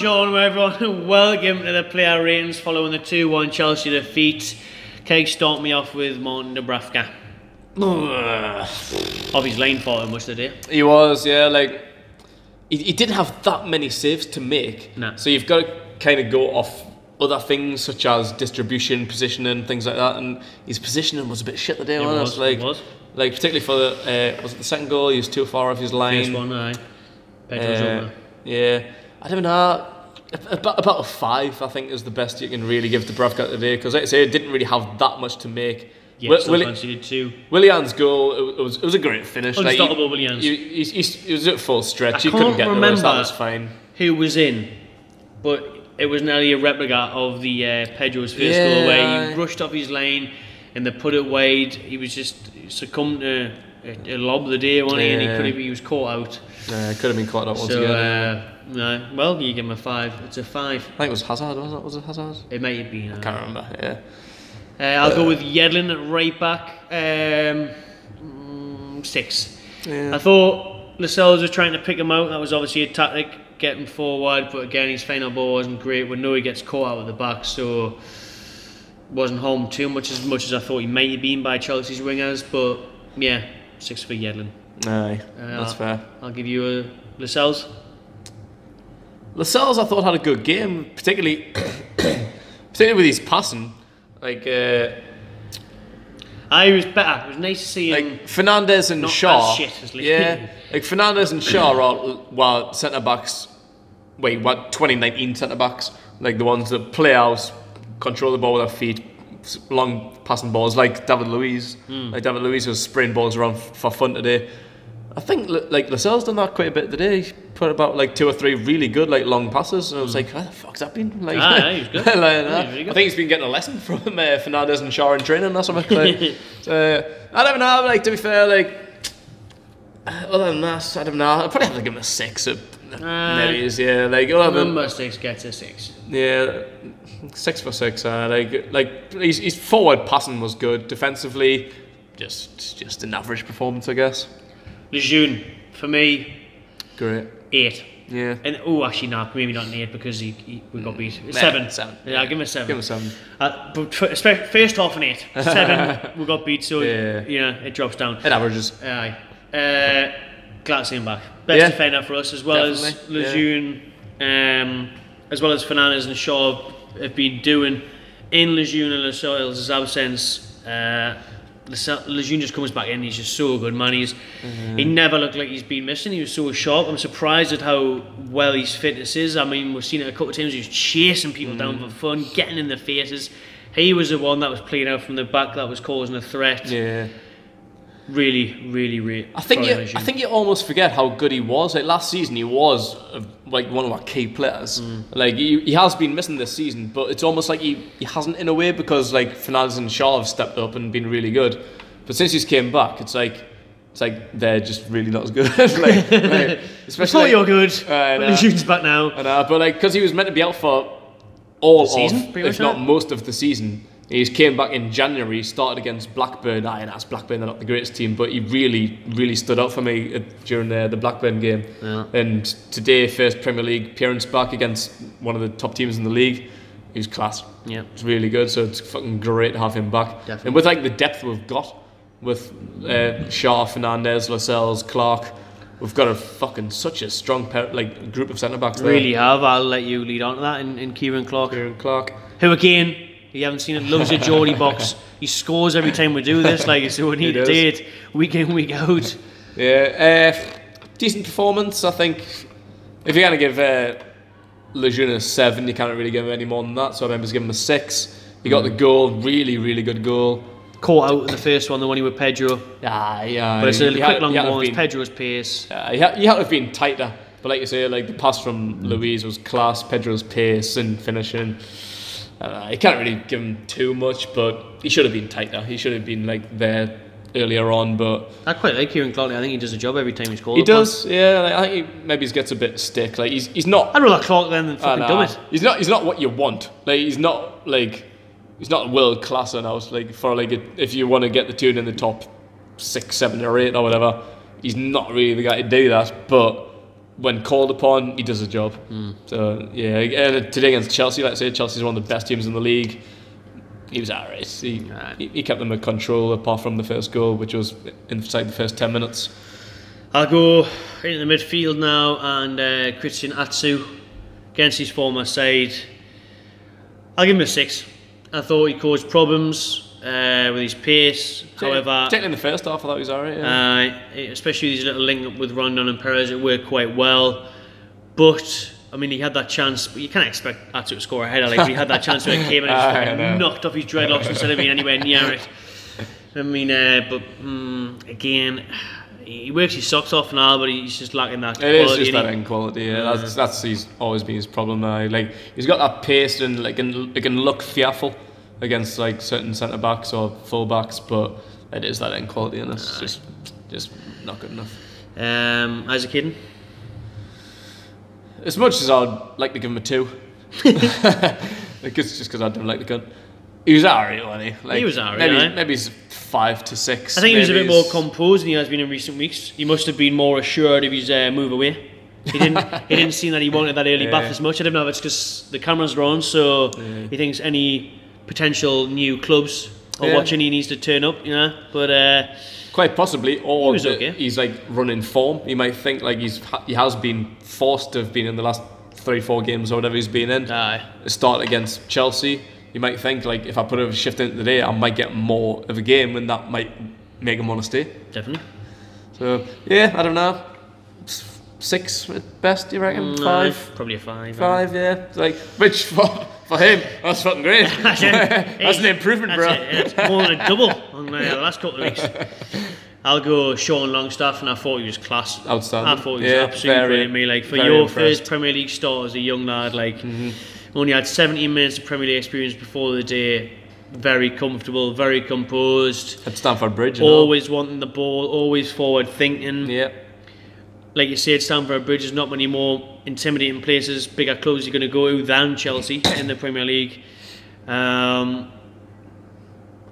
Bonjour everyone, welcome to the player ratings following the 2-1 Chelsea defeat. Craig start me off with Martin Dubravka. Of his lane for him much today. He was, yeah, like he didn't have that many saves to make. Nah. So you've got to kind of go off other things such as distribution, positioning, things like that. And his positioning was a bit shit today, wasn't it? It was. Like particularly for the was it the second goal? He was too far off his line. First one, aye. Pedro's over. Yeah, I don't know. About a 5, I think, is the best you can really give to Dubravka today. Because, like I say, it didn't really have that much to make. Yeah, conceded 2. Willian's goal, it was a great finish. Unstoppable Willians. He was at full stretch. I He couldn't get remember that was fine. Who was in, but it was nearly a replica of the Pedro's first goal where he rushed off his lane and they put it wide. He was just succumbed to a lob the day, wasn't he? And he was caught out. Could have been caught out once again. again. No, well, you give him a 5. It's a 5. I think it was Hazard, wasn't it? Was it Hazard? It might have been. I can't remember, yeah. I'll go with Yedlin at right back. 6. Yeah. I thought Lascelles was trying to pick him out. That was obviously a tactic, getting forward. But again, his final ball wasn't great. We know he gets caught out at the back, so wasn't home too much as I thought he might have been by Chelsea's wingers. But yeah, 6 for Yedlin. Aye, that's fair. I'll give you a Lascelles. Lascelles, I thought, had a good game, particularly with his passing. Like, I was better. It was nice to see him. Like Fernandes and not Shaw. As shit as yeah, like Fernandes and Shaw are centre backs. Wait, what? 2019 centre backs, like the ones that play out, control the ball with their feet, long passing balls, like David Luiz. Like David Luiz was spraying balls around for fun today. I think like Lascelles done that quite a bit today. He put about like 2 or 3 really good like long passes, and I was like, "How the fuck's that been?" Like, he was good. Like really good. I think he's been getting a lesson from Fernandes and Shaw in training or something. Like, I don't know. Like, to be fair, like other than that, I don't know. I'd probably have to give him a 6. Maybe is like number 6 gets a 6. Yeah, 6 for 6. Like his forward passing was good. Defensively, just an average performance, I guess. Lejeune, for me, great. 8. Yeah. And actually no, maybe not an 8 because we got beat. 7. 7. Yeah, I'll give him a 7. Give him a 7. But first half an 8. 7 we got beat, so it drops down. It averages. Aye. Glad to see him back. Best defender for us, as well as Lejeune, as well as Fernandes and Shaw have been doing in Lejeune and Lascelles' absence. Lejeune just comes back in. He's just so good, man. He never looked like he's been missing. He was so sharp. I'm surprised at how well his fitness is. I mean, we've seen it a couple of times. He was chasing people down for fun, getting in their faces. He was the one that was playing out from the back that was causing a threat. Yeah. Really. I think you almost forget how good he was. Like last season, he was like one of our key players. Like he has been missing this season, but it's almost like he hasn't in a way because like Fernandes and Shaw have stepped up and been really good. But since he's came back, it's like they're just really not as good. like especially you're good. Lejeune's back now. I know, but like because he was meant to be out for all season, of, if not most of the season. He came back in January, started against Blackburn. And that's Blackburn, they're not the greatest team, but he really stood out for me during the Blackburn game. Yeah. And today, first Premier League appearance back against one of the top teams in the league. He was class. Yeah, it's really good. So it's fucking great to have him back. Definitely. And with like the depth we've got with Shaw, Fernandes, Lascelles, Clark, we've got such a strong group of centre backs. Really have. I'll let you lead on to that in Ciaran Clark. Who again? You haven't seen it, loves a Geordie box. He scores every time we do this, so we need to date week in, week out. Yeah, decent performance, I think. If you're going to give Lejeune a 7, you can't really give him any more than that, so I remember give him a 6. He got the goal, really good goal. Caught out in the first one, the one he with Pedro. Yeah. But it's a quick long ball, it's Pedro's pace. He had to have been tighter, but like you say, like the pass from Luiz was class, Pedro's pace and finishing. You can't really give him too much, but he should have been tighter. He should have been there earlier on. But I quite like Ciaran Clark. I think he does a job every time he's called. He does, yeah. I think he gets a bit stick. Like he's not. I'd rather Clark than fucking Dummett. He's not what you want. He's not world class enough. If you want to get the tune in the top 6, 7, or 8 or whatever, he's not really the guy to do that. But when called upon, he does the job. So yeah, and today against Chelsea, like I say, Chelsea's one of the best teams in the league. He was alright. He kept them in control, apart from the first goal, which was inside the first 10 minutes. I'll go into the midfield now, and Christian Atsu against his former side. I'll give him a 6. I thought he caused problems with his pace. However, particularly in the first half, I thought he was alright. Yeah. Especially his little link up with Rondon and Perez, it worked quite well. But I mean, he had that chance, but you can't expect Atsu to score a header. Like, he had that chance when it came and he just knocked off his dreadlocks instead of being anywhere near it. I mean, again, he works his socks off now, but he's just lacking that quality. It is just that end quality. Yeah, that's he's always been his problem now. Like, he's got that pace and like it can look fearful against like certain centre backs or full backs, but it is that end quality, and it's just not good enough. Isaac Hayden. As much as I'd like to give him a 2, just because I don't like the gun. He was alright, wasn't he? Like, he was alright. Maybe he's 5 to 6. I think he was a bit more composed than he has been in recent weeks. He must have been more assured of his move away. He didn't seem that he wanted that early bath as much. I don't know if it's because the cameras are on, so he thinks any potential new clubs are watching, he needs to turn up, But quite possibly, or he's like running form. You might think like he has been forced to have been in the last 3-4 games or whatever he's been in. Start against Chelsea. You might think like if I put a shift in today, I might get more of a game, and that might make him want to stay. Definitely. So yeah, I don't know. 6 at best, you reckon? 5? Probably a 5. 5, yeah. Like, which for him, that's fucking great. That's an improvement, bro. It's more than a double on the last couple of weeks. I'll go Sean Longstaff, and I thought he was class. Outstanding. I thought he was absolutely brilliant. Me, like, for your first Premier League start as a young lad, like, only had 17 minutes of Premier League experience before the day. Very comfortable, very composed. At Stamford Bridge, always wanting the ball, always forward thinking. Yeah. Like you said, Stamford Bridge is not many more intimidating places, bigger clubs you're going to go to than Chelsea in the Premier League. I'll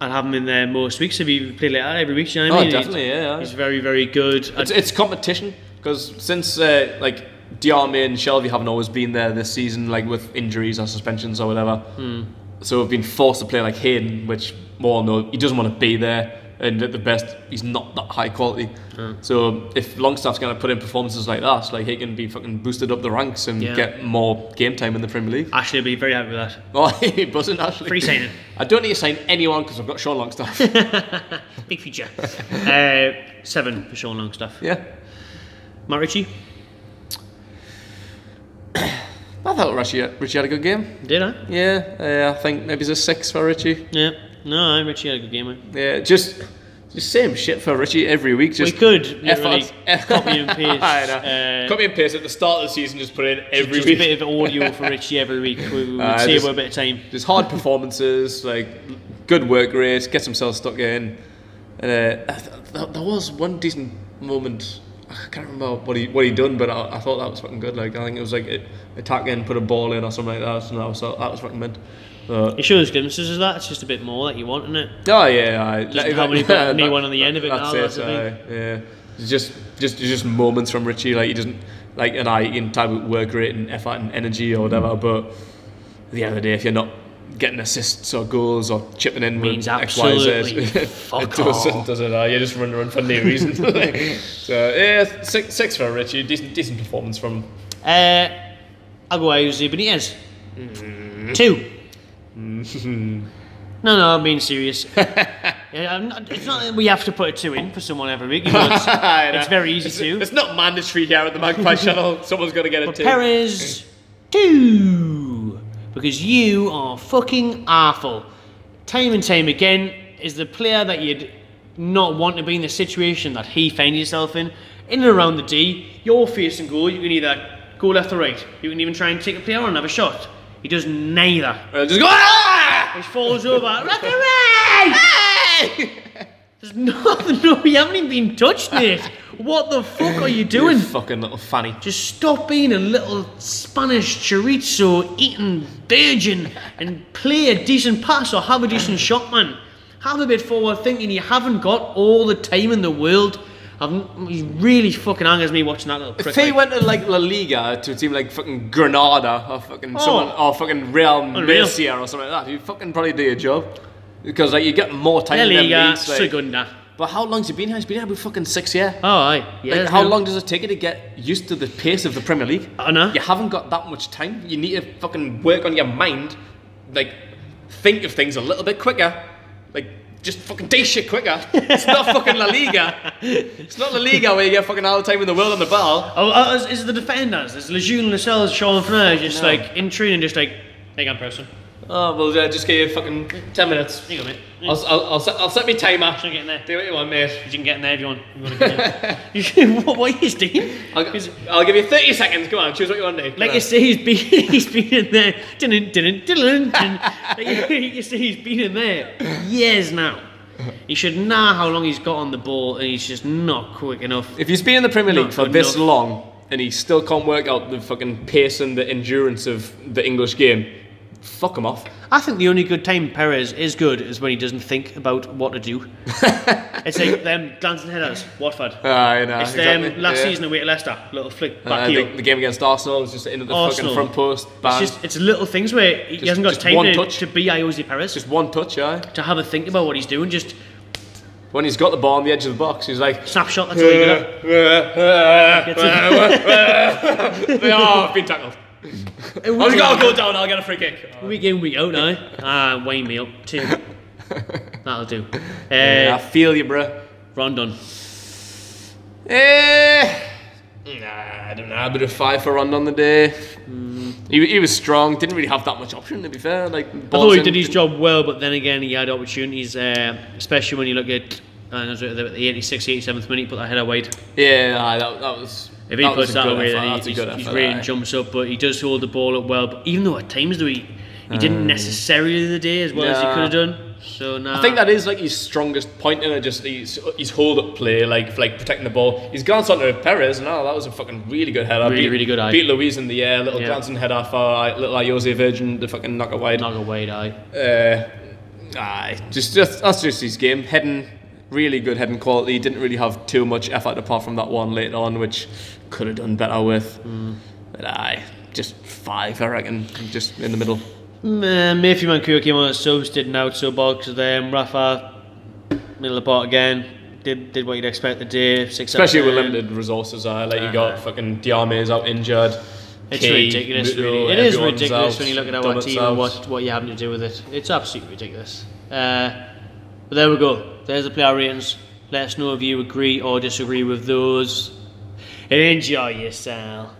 have him in there most weeks if he played like that every week. You know what I mean? Definitely, yeah. He's very, very good. It's competition, because since like Diarmi and Shelby haven't always been there this season, like with injuries or suspensions or whatever. So we've been forced to play like Hayden, which we all know he doesn't want to be there. And at the best, he's not that high quality. So if Longstaff's going to put in performances like that, like he can be fucking boosted up the ranks and get more game time in the Premier League. Ashley will be very happy with that. Oh, he buzzing, Ashley. Free signing. I don't need to sign anyone because I've got Sean Longstaff. Big future. 7 for Sean Longstaff. Yeah. Matt Ritchie. I thought Ritchie had a good game. Did I? Yeah, I think maybe it's a 6 for Ritchie. Yeah. No, Ritchie had a good game, man. Yeah, just same shit for Ritchie every week. Just we could literally copy and paste. I know. Copy and paste at the start of the season, just put in every week. Just a bit of audio for Richie every week. We would save a bit of time. Just hard performances, like good work rate, gets himself stuck in. And there was one decent moment. I can't remember what he done, but I thought that was fucking good. Like, I think it was like attacking, put a ball in or something like that, and that was fucking mint. It shows glimpses of that. It's just a bit more that you want, isn't it? Oh yeah, just how many put a new one on the end of it now. That's it. Yeah, it's just moments from Ritchie. Like, he doesn't like, and he can type of work rate and effort and energy or whatever. But at the end of the day, if you're not getting assists or goals or chipping in means with X, Y, Z, it doesn't. You're just running around for no reason. So yeah, 6 for Ritchie. Decent performance from. I'll go Jose Benitez. 2. No, I'm being serious. It's not that we have to put a 2 in for someone every week. It's very easy to. It's not mandatory here at the Magpie Channel. Someone's got to get a 2. Perez, 2. Because you are fucking awful. Time and time again, is the player that you'd not want to be in the situation that he found himself in and around the D. You're facing goal. You can either go left or right. You can even try and take a player on and have a shot. He does neither. Just go. He falls over. Referee! Hey! There's nothing. No, you haven't even been touched, mate. What the fuck are you doing? You fucking little fanny. Just stop being a little Spanish chorizo eating virgin and play a decent pass or have a decent shot, man. Have a bit forward thinking. You haven't got all the time in the world. He really fucking angers me watching that little prick. If he went to like La Liga to a team like fucking Granada or fucking someone or fucking Real Murcia or something like that, he'd fucking probably do your job because like you get more time La in them Liga, leagues. Like, Segunda. but how long's he been here? He's been here about fucking 6 years. Oh, aye. Yeah, like, how long does it take you to get used to the pace of the Premier League? I know. You haven't got that much time. You need to fucking work on your mind, like think of things a little bit quicker, like. Just fucking do shit quicker. It's not fucking La Liga. It's not La Liga where you get fucking all the time in the world on the ball. Oh, is the defenders? There's Lejeune, Lascelles, Ciaran Clark, just like in training, just like, hang on, person. Oh, well, just give you fucking 10 minutes. Here you go, mate. I'll set my timer. Get in there. Do what you want, mate. You can get in there if you want. What are you doing? I'll give you 30 seconds. Come on, choose what you want to do. Like you say, he's been in there. Like you say, he's been in there years now. He should know how long he's got on the ball, and he's just not quick enough. If he's been in the Premier League for this long, and he still can't work out the fucking pace and the endurance of the English game, fuck him off. I think the only good time Perez is good is when he doesn't think about what to do. It's like them glancing headers, Watford. I know. It's them last season away to Leicester, little flick back heel. The game against Arsenal is just into the fucking front post. It's little things where he hasn't got time to be Jose Perez. Just one touch, to have a think about what he's doing. Just when he's got the ball on the edge of the box, he's like snapshot. That's all you got. Oh, I've been tackled. I've got to go down. I'll get a free kick. Week in, week out now. Wind me up. 2. That'll do. I feel you, bro. Rondon. I don't know. A bit of 5 for Rondon the day. He was strong. Didn't really have that much option, to be fair. Like, I thought he did his job well, but then again, he had opportunities, especially when you look at the 86th, 87th minute, he put that header wide. Yeah, that was. If he puts that away, then he's really jumps up, but he does hold the ball up well. But even though at times he didn't necessarily the day as well as he could have done. So now I think that is like his strongest point in it, just his hold up play, like protecting the ball. He's glanced onto Perez, and that was a fucking really good header. Really good eye. Beat Luis in the air, little glancing header for little Jose Virgin to fucking knock it wide. That's just his game. Heading, really good heading quality. Didn't really have too much effort apart from that one later on, which could have done better with. But just 5, I reckon, just in the middle. Mayfield Mancour came on as subs, didn't out so box of them. Rafa, middle of the part again, did what you'd expect the day. 6 especially with limited resources. You got fucking Diame's out injued. It's ridiculous, really. It is ridiculous when you look at our team and what you're having to do with it. It's absolutely ridiculous. But there we go. There's the player ratings. Let us know if you agree or disagree with those. And enjoy yourself.